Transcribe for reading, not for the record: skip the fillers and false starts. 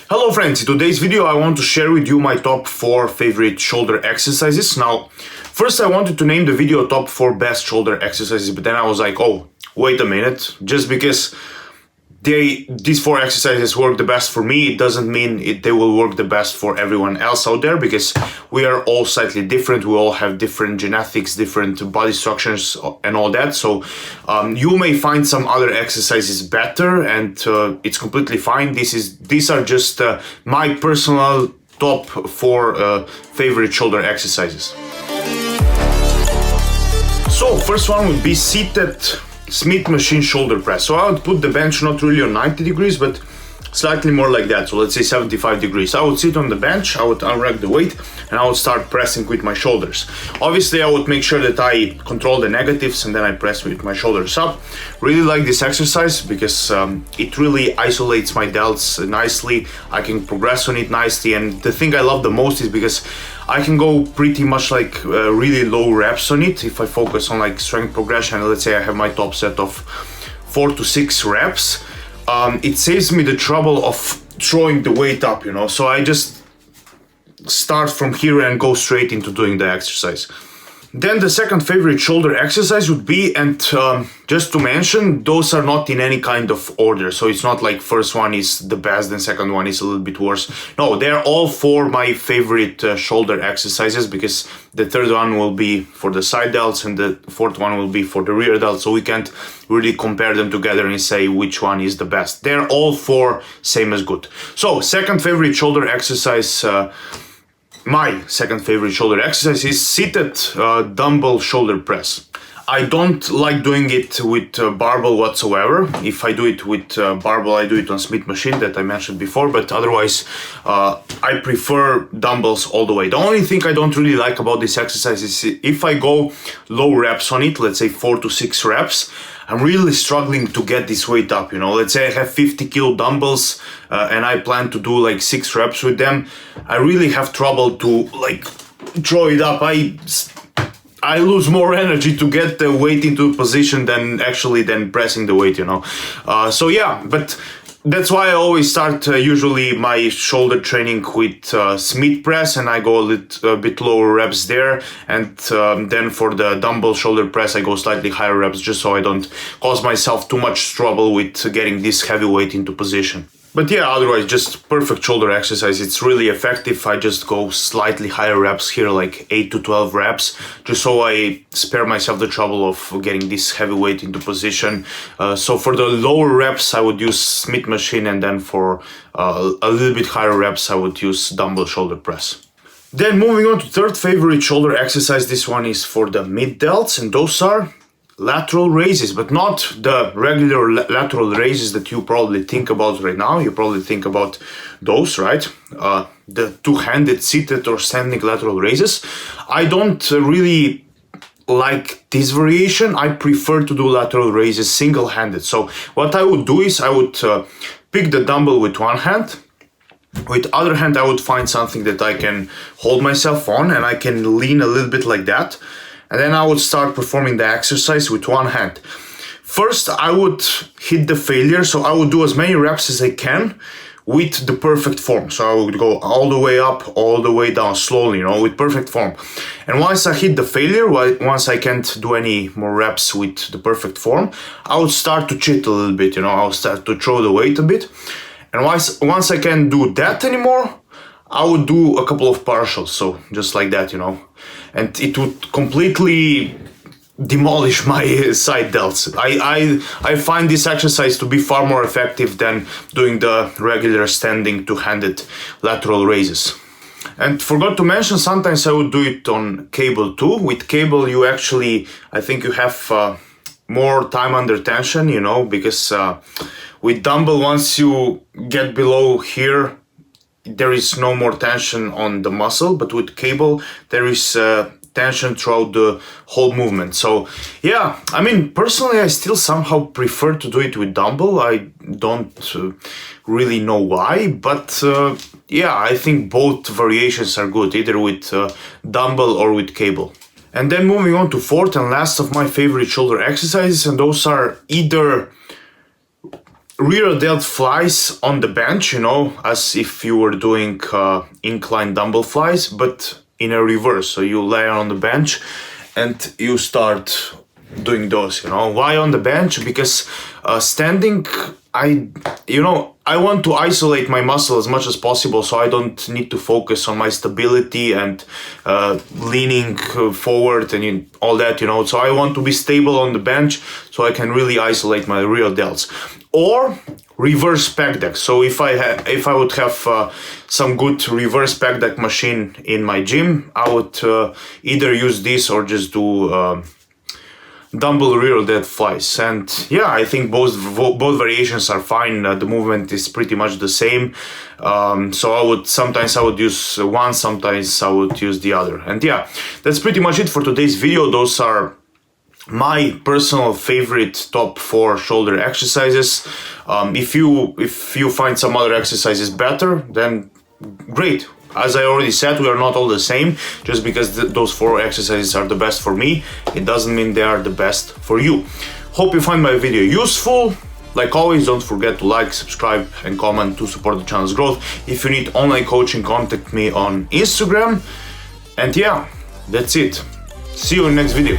Hello friends, in today's video I want to share with you my top 4 favorite shoulder exercises. Now, first I wanted to name the video top 4 best shoulder exercises, but then I was like, oh, wait a minute, just because these 4 exercises work the best for me, it doesn't mean they will work the best for everyone else out there, because we are all slightly different. We all have different genetics, different body structures and all that. So you may find some other exercises better, and it's completely fine. These are just my personal top 4 favorite shoulder exercises. So first one would be seated Smith machine shoulder press. So I would put the bench not really on 90 degrees, but slightly more like that. So let's say 75 degrees. I would sit on the bench, I would unrack the weight, and I would start pressing with my shoulders. Obviously, I would make sure that I control the negatives and then I press with my shoulders up. Really like this exercise because it really isolates my delts nicely. I can progress on it nicely, and the thing I love the most is because I can go pretty much like really low reps on it. If I focus on like strength progression, let's say I have my top set of 4 to 6 reps, it saves me the trouble of throwing the weight up, you know. So I just start from here and go straight into doing the exercise. Then the second favorite shoulder exercise would be, and just to mention, those are not in any kind of order. So it's not like first one is the best and second one is a little bit worse. No, they're all 4 my favorite shoulder exercises, because the third one will be for the side delts and the fourth one will be for the rear delts. So we can't really compare them together and say which one is the best. They're all 4 same as good. So second favorite shoulder exercise, my second favorite shoulder exercise is seated dumbbell shoulder press. I don't like doing it with barbell whatsoever. If I do it with barbell, I do it on Smith machine that I mentioned before, but otherwise I prefer dumbbells all the way. The only thing I don't really like about this exercise is if I go low reps on it, let's say 4 to 6 reps, I'm really struggling to get this weight up, you know. Let's say I have 50 kilo dumbbells and I plan to do like 6 reps with them. I really have trouble to like throw it up. I lose more energy to get the weight into position than pressing the weight, you know. So yeah, but that's why I always start usually my shoulder training with Smith press, and I go a little bit lower reps there, and then for the dumbbell shoulder press I go slightly higher reps, just so I don't cause myself too much trouble with getting this heavy weight into position. But yeah, otherwise just perfect shoulder exercise. It's really effective. I just go slightly higher reps here, like 8 to 12 reps, just so I spare myself the trouble of getting this heavy weight into position. So for the lower reps, I would use Smith machine, and then for a little bit higher reps, I would use dumbbell shoulder press. Then moving on to third favorite shoulder exercise. This one is for the mid delts, and those are lateral raises, but not the regular lateral raises that you probably think about right now. You probably think about those, right? The two-handed seated or standing lateral raises. I don't really like this variation. I prefer to do lateral raises single-handed. So what I would do is I would pick the dumbbell with one hand. With other hand, I would find something that I can hold myself on, and I can lean a little bit like that. And then I would start performing the exercise with one hand. First, I would hit the failure, so I would do as many reps as I can with the perfect form. So I would go all the way up, all the way down slowly, you know, with perfect form. And once I hit the failure, once I can't do any more reps with the perfect form, I would start to cheat a little bit, you know, I would start to throw the weight a bit. And once I can't do that anymore, I would do a couple of partials, so just like that, you know, and it would completely demolish my side delts. I find this exercise to be far more effective than doing the regular standing two-handed lateral raises. And forgot to mention, sometimes I would do it on cable too. With cable, you actually, I think you have more time under tension, you know, because with dumbbell, once you get below here, there is no more tension on the muscle, but with cable there is tension throughout the whole movement. So yeah, I mean, personally I still somehow prefer to do it with dumbbell. I don't really know why, but yeah, I think both variations are good, either with dumbbell or with cable. And then moving on to fourth and last of my favorite shoulder exercises, and those are either rear delt flies on the bench, you know, as if you were doing incline dumbbell flies, but in a reverse. So you lay on the bench and you start doing those, you know. Why on the bench? Because standing, I want to isolate my muscle as much as possible, so I don't need to focus on my stability and leaning forward and all that, you know. So I want to be stable on the bench so I can really isolate my rear delts. Or reverse pec deck. So if I would have some good reverse pec deck machine in my gym, I would either use this or just do dumbbell rear delt flies. And yeah, I think both variations are fine. The movement is pretty much the same. So sometimes I would use one, sometimes I would use the other. And yeah, that's pretty much it for today's video. Those are my personal favorite top 4 shoulder exercises. If you find some other exercises better, then great. As I already said, we are not all the same. Just because those 4 exercises are the best for me, it doesn't mean they are the best for you. Hope you find my video useful. Like always, don't forget to like, subscribe and comment to support the channel's growth. If you need online coaching, contact me on Instagram. And yeah, that's it. See you in the next video.